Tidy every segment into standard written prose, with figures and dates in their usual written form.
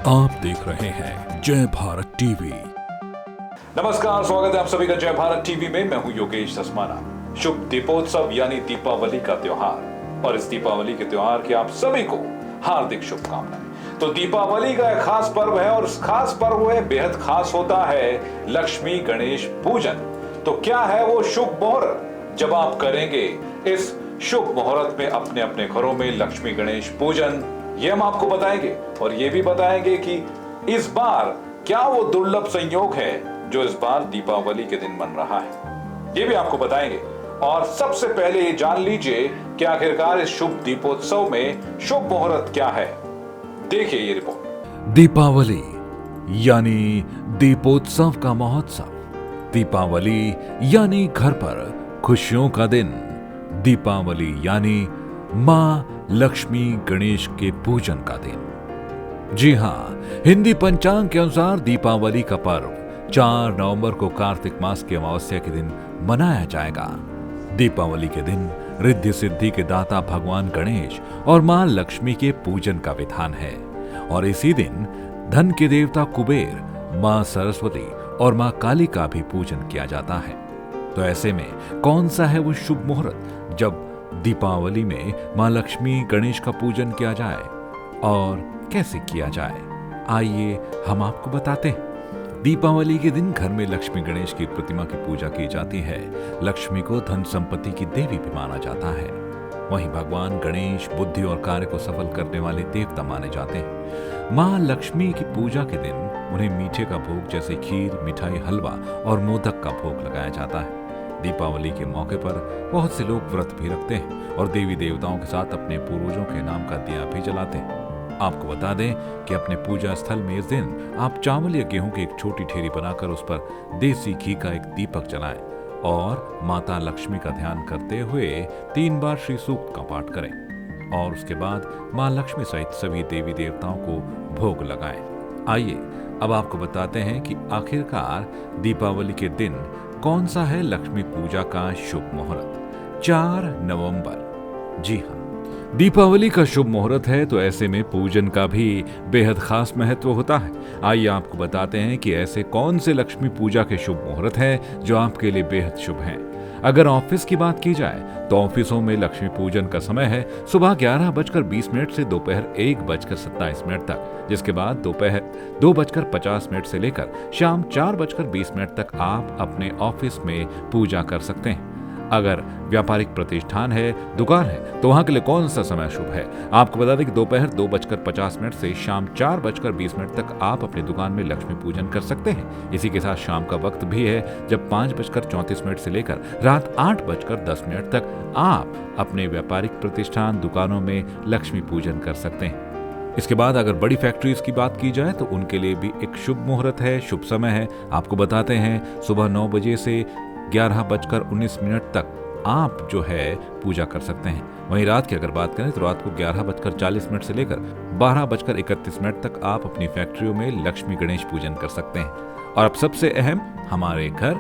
आप देख रहे हैं जय भारत टीवी। नमस्कार, स्वागत है आप सभी का जय भारत टीवी में। मैं हूं योगेश धस्माना। शुभ दीपोत्सव यानी दीपावली का त्योहार, और इस दीपावली के त्योहार की आप सभी को हार्दिक शुभकामनाएं। तो दीपावली का एक खास पर्व है, और इस खास पर्व में बेहद खास होता है लक्ष्मी गणेश पूजन। तो क्या है वो शुभ मुहूर्त जब आप करेंगे इस शुभ मुहूर्त में अपने अपने घरों में लक्ष्मी गणेश पूजन, ये हम आपको बताएंगे। और ये भी बताएंगे कि इस बार क्या वो दुर्लभ संयोग है जो इस बार दीपावली के दिन बन रहा है, ये भी आपको बताएंगे। और सबसे पहले ये जान लीजिए कि आखिरकार इस शुभ दीपोत्सव में शुभ मुहूर्त क्या है। देखिए ये रिपोर्ट। दीपावली यानी दीपोत्सव का महोत्सव, दीपावली यानी घर पर खुशियों का दिन, दीपावली यानी मां लक्ष्मी गणेश के पूजन का दिन। जी हां, हिंदी पंचांग के अनुसार दीपावली का पर्व 4 नवंबर को कार्तिक मास की अमावस्या के दिन मनाया जाएगा। दीपावली के दिन रिद्धि सिद्धि के दाता भगवान गणेश और मां लक्ष्मी के पूजन का विधान है। और इसी दिन धन के देवता कुबेर, मां सरस्वती और मां काली का भी पूजन किया जाता है। तो ऐसे में कौन सा है वो शुभ मुहूर्त जब दीपावली में मां लक्ष्मी गणेश का पूजन किया जाए और कैसे किया जाए, आइए हम आपको बताते हैं। दीपावली के दिन घर में लक्ष्मी गणेश की प्रतिमा की पूजा की जाती है। लक्ष्मी को धन संपत्ति की देवी भी माना जाता है। वहीं भगवान गणेश बुद्धि और कार्य को सफल करने वाले देवता माने जाते हैं। मां लक्ष्मी की पूजा के दिन उन्हें मीठे का भोग जैसे खीर, मिठाई, हलवा और मोदक का भोग लगाया जाता है। दीपावली के मौके पर बहुत से लोग व्रत भी रखते हैं और देवी देवताओं के साथ अपने पूर्वजों के नाम का दिया भी जलाते हैं। आपको बता दें कि अपने पूजा स्थल में इस दिन आप चावल या गेहूं की एक छोटी ढेरी बनाकर उस पर देसी घी का एक दीपक जलाएं और माता लक्ष्मी का ध्यान करते हुए 3 बार श्री सूक्त का पाठ करें। और उसके बाद मां लक्ष्मी सहित सभी देवी देवताओं को भोग लगाएं। आइए अब आपको बताते हैं कि आखिरकार दीपावली के दिन कौन सा है लक्ष्मी पूजा का शुभ मुहूर्त। 4 नवंबर। जी हां, दीपावली का शुभ मुहूर्त है, तो ऐसे में पूजन का भी बेहद खास महत्व होता है। आइए आपको बताते हैं कि ऐसे कौन से लक्ष्मी पूजा के शुभ मुहूर्त हैं जो आपके लिए बेहद शुभ हैं। अगर ऑफिस की बात की जाए तो ऑफिसों में लक्ष्मी पूजन का समय है सुबह 11:20 से दोपहर 1:27 तक, जिसके बाद दोपहर 2:50 से लेकर शाम 4:20 तक आप अपने ऑफिस में पूजा कर सकते हैं। अगर व्यापारिक प्रतिष्ठान है, दुकान है, तो वहां के लिए कौन सा समय शुभ है। आपको बता दें कि दोपहर 2:50 से शाम 4:20 तक आप अपनी दुकान में लक्ष्मी पूजन कर सकते हैं। इसी के साथ शाम का वक्त भी है जब 5:34 से लेकर रात 8:10 तक आप अपने व्यापारिक प्रतिष्ठान, दुकानों में लक्ष्मी पूजन कर सकते हैं। इसके बाद अगर बड़ी फैक्ट्रीज की बात की जाए तो उनके लिए भी एक शुभ मुहूर्त है, शुभ समय है। आपको बताते हैं सुबह 9 बजे से 11:19 तक आप जो है पूजा कर सकते हैं। वहीं रात की अगर बात करें तो रात को 11:40 से लेकर 12:31 तक आप अपनी फैक्ट्रियों में लक्ष्मी गणेश पूजन कर सकते हैं। और अब सबसे अहम, हमारे घर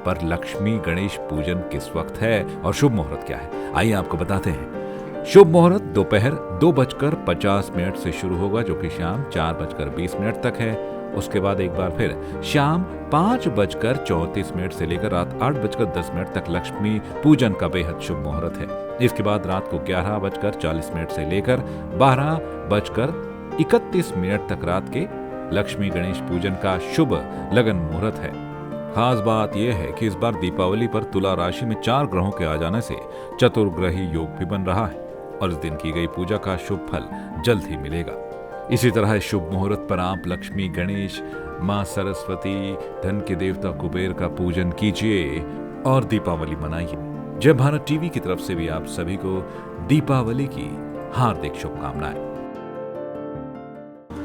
पर लक्ष्मी गणेश पूजन किस वक्त है और शुभ मुहूर्त क्या है, आइए आपको बताते हैं। शुभ मुहूर्त दोपहर 2:50 से शुरू होगा, जो कि शाम 4:20 तक है। उसके बाद एक बार फिर शाम 5:34 से लेकर रात 8:10 तक लक्ष्मी पूजन का बेहद शुभ मुहूर्त है। इसके बाद रात को 11:40 से लेकर 12:31 तक रात के लक्ष्मी गणेश पूजन का शुभ लगन मुहूर्त है। खास बात यह है कि इस बार दीपावली पर तुला राशि में 4 ग्रहों के आ जाने से चतुर्ग्रही योग भी बन रहा है और इस दिन की गई पूजा का शुभ फल जल्द ही मिलेगा। इसी तरह शुभ मुहूर्त पर आप लक्ष्मी गणेश, मां सरस्वती, धन के देवता कुबेर का पूजन कीजिए और दीपावली मनाइए। जय भारत टीवी की तरफ से भी आप सभी को दीपावली की हार्दिक शुभकामनाएं।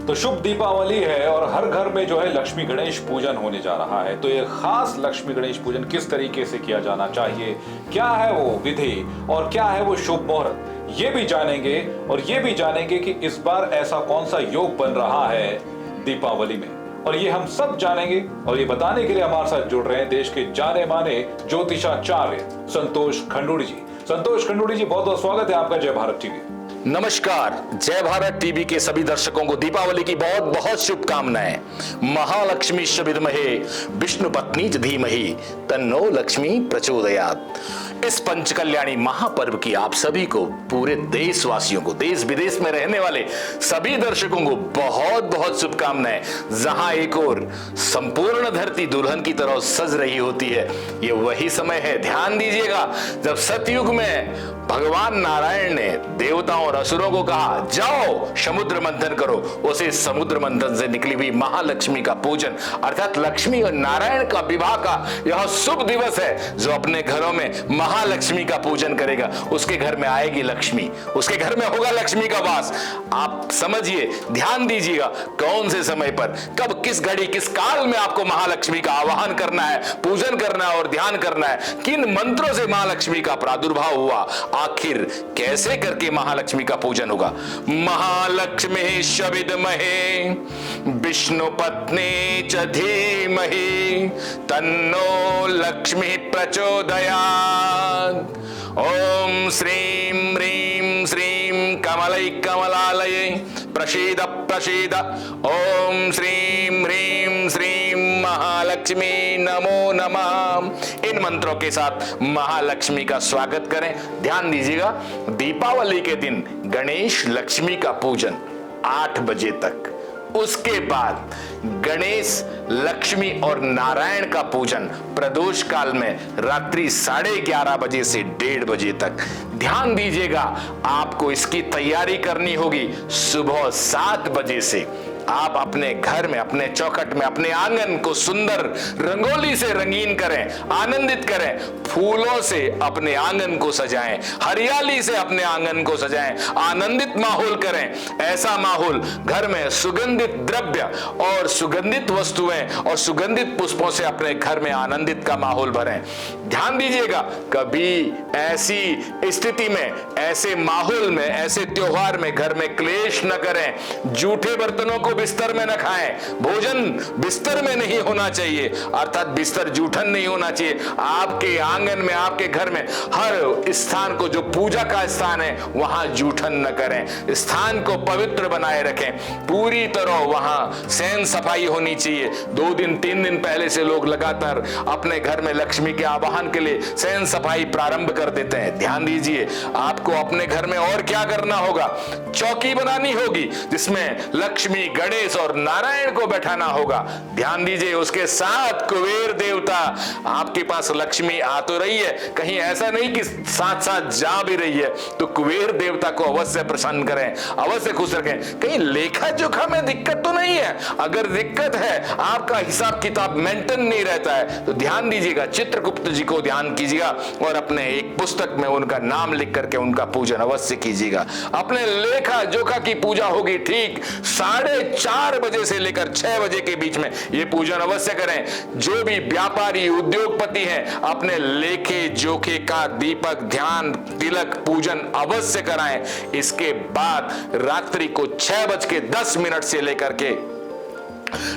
तो शुभ दीपावली है और हर घर में जो है लक्ष्मी गणेश पूजन होने जा रहा है। तो ये खास लक्ष्मी गणेश पूजन किस तरीके से किया जाना चाहिए, क्या है वो विधि और क्या है वो शुभ मुहूर्त, ये भी जानेंगे। और ये भी जानेंगे कि इस बार ऐसा कौन सा योग बन रहा है दीपावली में, और ये हम सब जानेंगे। और ये बताने के लिए हमारे साथ जुड़ रहे हैं देश के जाने माने ज्योतिषाचार्य संतोष खंडूड़ी जी। संतोष खंडूड़ी जी, बहुत बहुत स्वागत है आपका जय भारत टीवी। नमस्कार। जय भारत टीवी के सभी दर्शकों को दीपावली की बहुत बहुत शुभकामनाएं। महालक्ष्मी विद्महे विष्णु पत्नी च धीमहि तन्नो लक्ष्मी प्रचोदयात्। इस पंचकल्याणी महापर्व की आप सभी को, पूरे देशवासियों को, देश विदेश में रहने वाले सभी दर्शकों को बहुत बहुत शुभकामनाएं। जहां एक और संपूर्ण धरती दुल्हन की तरह सज रही होती है, ये वही समय है, ध्यान दीजिएगा, जब सतयुग में भगवान नारायण ने देवताओं और असुरों को कहा जाओ समुद्र मंथन करो। उसे समुद्र मंथन से निकली हुई महालक्ष्मी का पूजन अर्थात लक्ष्मी और नारायण का विवाह का यह शुभ दिवस है। जो अपने घरों में महालक्ष्मी का पूजन करेगा उसके घर में आएगी लक्ष्मी, उसके घर में होगा लक्ष्मी का वास। आप समझिए, ध्यान दीजिएगा, कौन से समय पर, कब, किस घड़ी, किस काल में आपको महालक्ष्मी का आवाहन करना है, पूजन करना है और ध्यान करना है। किन मंत्रों से महालक्ष्मी का प्रादुर्भाव हुआ, आखिर कैसे करके महालक्ष्मी का पूजन होगा। महालक्ष्मी विद्महे विष्णु पत्नी च धीमहि तन्नो लक्ष्मी प्रचोदयात्। ओम श्रीं ह्रीं श्रीं कमलै कमलालये प्रसीद प्रसीद। ओम श्रीं ह्रीं श्रीं महालक्ष्मी नमो नमः। इन मंत्रों के साथ महालक्ष्मी का स्वागत करें। ध्यान दीजिएगा, दीपावली के दिन गणेश लक्ष्मी का पूजन 8 बजे तक, उसके बाद गणेश, लक्ष्मी और नारायण का पूजन प्रदोष काल में रात्रि 11:30 बजे से 1:30 बजे तक। ध्यान दीजिएगा, आपको इसकी तैयारी करनी होगी सुबह 7 बजे से। आप अपने घर में, अपने चौखट में, अपने आंगन को सुंदर रंगोली से रंगीन करें, आनंदित करें, फूलों से अपने आंगन को सजाएं, हरियाली से अपने आंगन को सजाएं, आनंदित माहौल करें। ऐसा माहौल, घर में सुगंधित द्रव्य और सुगंधित वस्तुएं और सुगंधित पुष्पों से अपने घर में आनंदित का माहौल भरें। ध्यान दीजिएगा, कभी ऐसी स्थिति में, ऐसे माहौल में, ऐसे त्योहार में घर में क्लेश न करें। जूठे बर्तनों को बिस्तर में न खाएं, भोजन बिस्तर में नहीं होना चाहिए, अर्थात बिस्तर जूठन नहीं होना चाहिए। आपके आंगन में, आपके घर में हर स्थान को, जो पूजा का स्थान है, वहां जूठन न करें। स्थान को पवित्र बनाए रखें, पूरी तरह वहां सैन सफाई होनी चाहिए। 2 दिन 3 दिन पहले से लोग लगातार अपने घर में लक्ष्मी के आवाहन के लिए सैन सफाई प्रारंभ कर देते हैं। ध्यान दीजिए, आपको अपने घर में और क्या करना होगा, चौकी बनानी होगी जिसमें लक्ष्मी, गणेश और नारायण को बैठाना होगा। ध्यान दीजिए, उसके साथ कुबेर देवता, आपके पास लक्ष्मी आ तो रही है, कहीं ऐसा नहीं कि साथ साथ जा भी रही है, तो कुबेर देवता को अवश्य प्रसन्न करें, अवश्य खुश रखें। कहीं लेखा जोखा में दिक्कत तो नहीं है? अगर दिक्कत है, आपका हिसाब किताब मेंटेन नहीं रहता है, तो ध्यान दीजिएगा, चित्रगुप्त जी को ध्यान कीजिएगा और अपने एक पुस्तक में उनका नाम लिख करके उनका पूजन अवश्य कीजिएगा। अपने लेखा जोखा की पूजा होगी ठीक 4:30 बजे से लेकर 6 बजे के बीच में, यह पूजन अवश्य करें। जो भी व्यापारी, उद्योगपति हैं, अपने लेखे जोखे का दीपक, ध्यान, तिलक पूजन अवश्य कराएं। इसके बाद रात्रि को 6:10 से लेकर के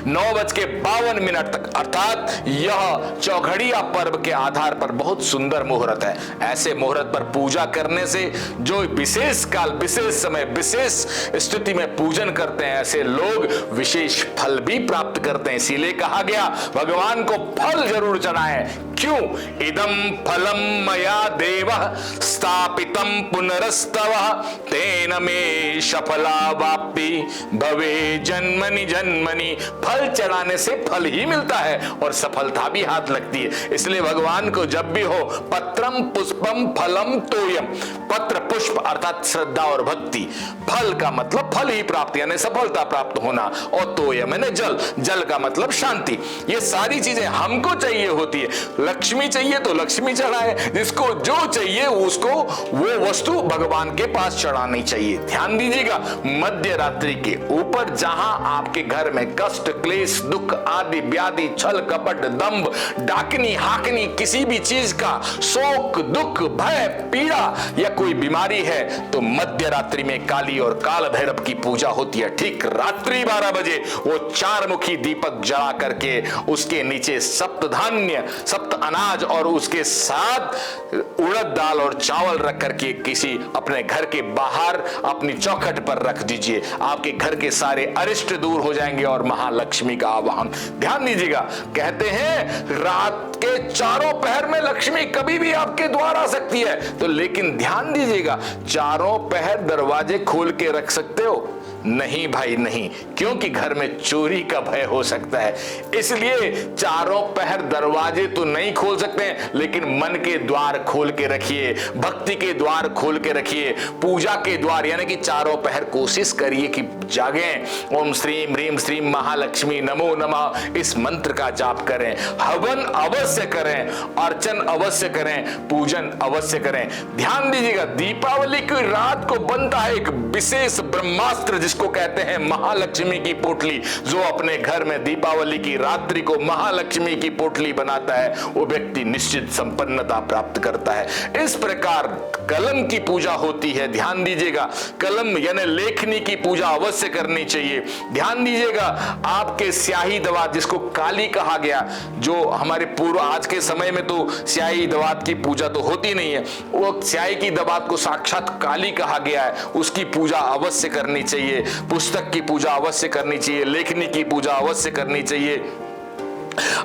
9:52 तक, अर्थात यह चौघड़िया पर्व के आधार पर बहुत सुंदर मुहूर्त है। ऐसे मुहूर्त पर पूजा करने से जो विशेष काल, विशेष समय, विशेष स्थिति में पूजन करते हैं, ऐसे लोग विशेष फल भी प्राप्त करते हैं। इसीलिए कहा गया, भगवान को फल जरूर चढ़ाएं। क्यों? इदम फलम मया देवः स्थापितम पुनरस्तवः तेन मे सफला वाप्ति भवे जन्मनि जन्मनि। फल चढ़ाने से फल ही मिलता है और सफलता भी हाथ लगती है। इसलिए भगवान को जब भी हो, पत्रम पुष्पम फलम तोयम, पत्र पुष्प अर्थात श्रद्धा और भक्ति, फल का मतलब फल ही प्राप्त यानी सफलता प्राप्त होना, और तोयम यानी जल, जल का मतलब शांति। ये सारी चीजें हमको चाहिए होती है। लक्ष्मी चाहिए तो लक्ष्मी चढ़ाए, जिसको जो चाहिए उसको वो वस्तु भगवान के पास चढ़ानी चाहिए। ध्यान दीजिएगा, मध्य रात्रि के ऊपर जहां आपके घर में कष्ट, क्लेश, दुख आदि व्याधि, छल कपट, दंभ, डाकनी, हाकनी, किसी भी चीज का शोक, दुख, भय, पीड़ा या कोई बीमारी है, तो मध्य रात्रि में काली और काल भैरव की पूजा होती है। ठीक रात्रि 12 बजे वो 4 मुखी दीपक जला करके उसके नीचे सप्त धान्य, सप्त अनाज और उसके साथ उड़द दाल और चावल रख करके किसी अपने घर के बाहर अपनी चौखट पर रख दीजिए। आपके घर के सारे अरिष्ट दूर हो जाएंगे और महालक्ष्मी का आवाहन। ध्यान दीजिएगा, कहते हैं रात के चारों पहर में लक्ष्मी कभी भी आपके द्वार आ सकती है। तो लेकिन ध्यान दीजिएगा, चारों पहर दरवाजे खोल के रख सकते हो? नहीं भाई नहीं, क्योंकि घर में चोरी का भय हो सकता है। इसलिए चारों पहर दरवाजे तो नहीं खोल सकते हैं, लेकिन मन के द्वार खोल के रखिए, भक्ति के द्वार खोल के रखिए, पूजा के द्वार, यानी कि चारों पहर कोशिश करिए कि जागें। ओम श्रीम ह्रीम श्रीम महालक्ष्मी नमो नमः इस मंत्र का जाप करें, हवन अवश्य करें, अर्चन अवश्य करें, पूजन अवश्य करें। ध्यान दीजिएगा, दीपावली की रात को बनता है एक विशेष ब्रह्मास्त्र जिसको कहते हैं महालक्ष्मी की पोटली। जो अपने घर में दीपावली की रात्रि को महालक्ष्मी की पोटली बनाता है वो व्यक्ति निश्चित संपन्नता प्राप्त करता है। इस प्रकार कलम की पूजा होती है। ध्यान दीजिएगा, कलम यानी लेखनी की पूजा अवश्य करनी चाहिए। ध्यान दीजिएगा, आपके स्याही दवात जिसको काली कहा गया, जो हमारे पूर्व आज के समय में तो स्याही दवात की पूजा तो होती नहीं है, वो स्याही की दवात को साक्षात काली कहा गया है, उसकी पूजा अवश्य करनी चाहिए। पुस्तक की पूजा अवश्य करनी चाहिए, लेखनी की पूजा अवश्य करनी चाहिए,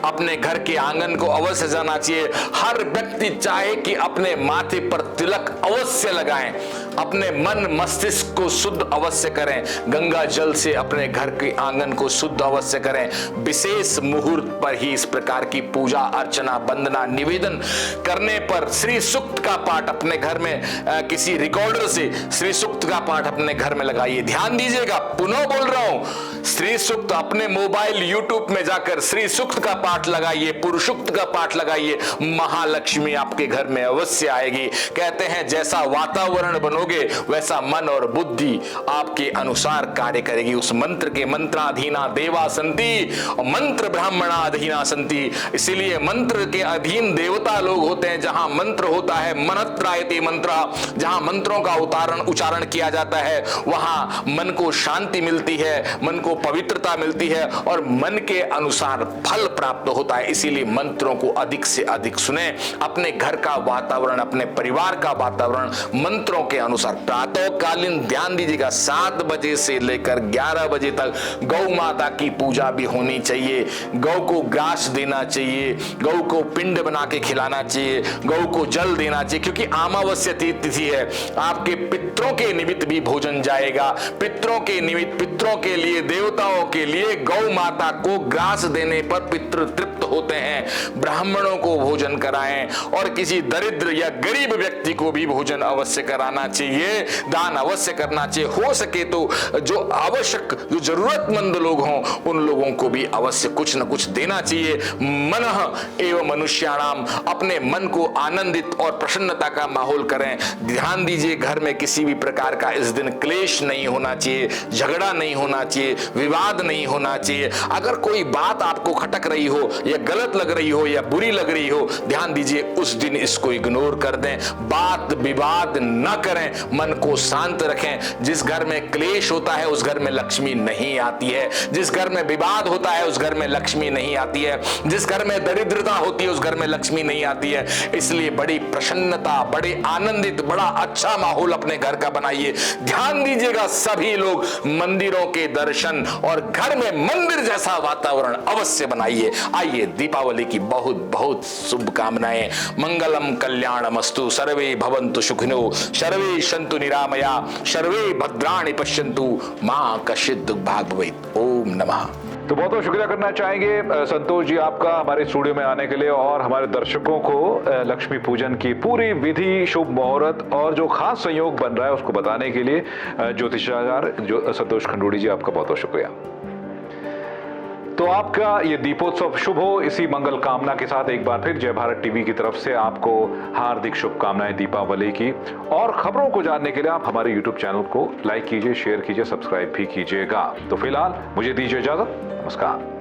अपने घर के आंगन को अवश्य जाना चाहिए। हर व्यक्ति चाहे कि अपने माथे पर तिलक अवश्य लगाएं, अपने मन मस्तिष्क को शुद्ध अवश्य करें, गंगा जल से अपने घर के आंगन को शुद्ध अवश्य करें। विशेष मुहूर्त पर ही इस प्रकार की पूजा अर्चना वंदना निवेदन करने पर श्री सूक्त का पाठ अपने घर में किसी रिकॉर्डर से श्री सूक्त का पाठ अपने घर में लगाइए। ध्यान दीजिएगा, पुनः बोल रहा हूं, श्री सूक्त अपने मोबाइल यूट्यूब में जाकर श्री सूक्त का पाठ लगाइए, पुरुषुक्त का पाठ लगाइए, महालक्ष्मी आपके घर में अवश्य आएगी। कहते हैं जैसा वातावरण बनोगे वैसा मन और बुद्धि आपके अनुसार कार्य करेगी। उस मंत्र के मंत्राधीना देवा संति, मंत्र ब्राह्मणाधीना संति, इसीलिए मंत्र के अधीन देवता लोग होते हैं। जहां मंत्र होता है मनत्रायते मंत्र, जहां मंत्रों का उच्चारण किया जाता है वहां मन को शांति मिलती है, मन को पवित्रता मिलती है और मन के अनुसार फल प्राप्त होता है। इसीलिए मंत्रों को अधिक से अधिक सुने, अपने घर का वातावरण, अपने परिवार का वातावरण मंत्रों के अनुसार। प्रातःकालीन ध्यान दीजिएगा 7 बजे से लेकर 11 बजे तक गौ माता की पूजा भी होनी चाहिए। गौ को घास देना चाहिए, गौ को पिंड बना के खिलाना चाहिए, गौ को जल देना चाहिए, क्योंकि अमावस्या तिथि है। आपके पितरों के निमित्त भी भोजन जाएगा। पितरों के निमित्त, पितरों के लिए, देवताओं के लिए गौ माता को घास देने पर पितृ तृप्त होते हैं। ब्राह्मणों को भोजन कराएं और किसी दरिद्र या गरीब व्यक्ति को भी भोजन अवश्य कराना चाहिए, दान अवश्य करना चाहिए। हो सके तो जो आवश्यक, जो जरूरतमंद लोग हों उन लोगों को भी अवश्य कुछ न कुछ देना चाहिए। मनः एवं मनुष्याणाम, अपने मन को आनंदित और प्रसन्नता का माहौल करें। ध्यान दीजिए, घर में किसी भी प्रकार का इस दिन क्लेश नहीं होना चाहिए, झगड़ा नहीं होना चाहिए, विवाद नहीं होना चाहिए। अगर कोई बात आपको खटक रही हो या गलत लग रही हो या बुरी लग रही हो, ध्यान दीजिए उस दिन इसको इग्नोर कर दें, बात विवाद न करें, मन को शांत रखें। जिस घर में क्लेश होता है उस घर में लक्ष्मी नहीं आती है, जिस घर में विवाद होता है उस घर में लक्ष्मी नहीं आती है, जिस घर में दरिद्रता होती है उस घर में लक्ष्मी नहीं आती है। इसलिए बड़ी प्रसन्नता, बड़े आनंदित, बड़ा अच्छा माहौल अपने घर का बनाइए। ध्यान दीजिएगा, सभी लोग मंदिरों के दर्शन और घर में मंदिर जैसा वातावरण अवश्य बनाइए। आइए, दीपावली की बहुत बहुत शुभकामनाएं। मंगलम कल्याणमस्तु, सर्वे भवन्तु सुखिनो, सर्वे सन्तु निरामया, सर्वे भद्राणि पश्यन्तु, मां कश्चित् दुर्भाग् भवेत्। ओम नमः। तो बहुत बहुत शुक्रिया करना चाहेंगे संतोष जी आपका हमारे स्टूडियो में आने के लिए और हमारे दर्शकों को लक्ष्मी पूजन की पूरी विधि, शुभ मुहूर्त और जो खास संयोग बन रहा है उसको बताने के लिए ज्योतिषाचार्य संतोष खंडूड़ी जी आपका बहुत बहुत शुक्रिया। तो आपका ये दीपोत्सव शुभ हो, इसी मंगल कामना के साथ एक बार फिर जय भारत टीवी की तरफ से आपको हार्दिक शुभकामनाएं दीपावली की। और खबरों को जानने के लिए आप हमारे YouTube चैनल को लाइक कीजिए, शेयर कीजिए, सब्सक्राइब भी कीजिएगा। तो फिलहाल मुझे दीजिए इजाजत, नमस्कार।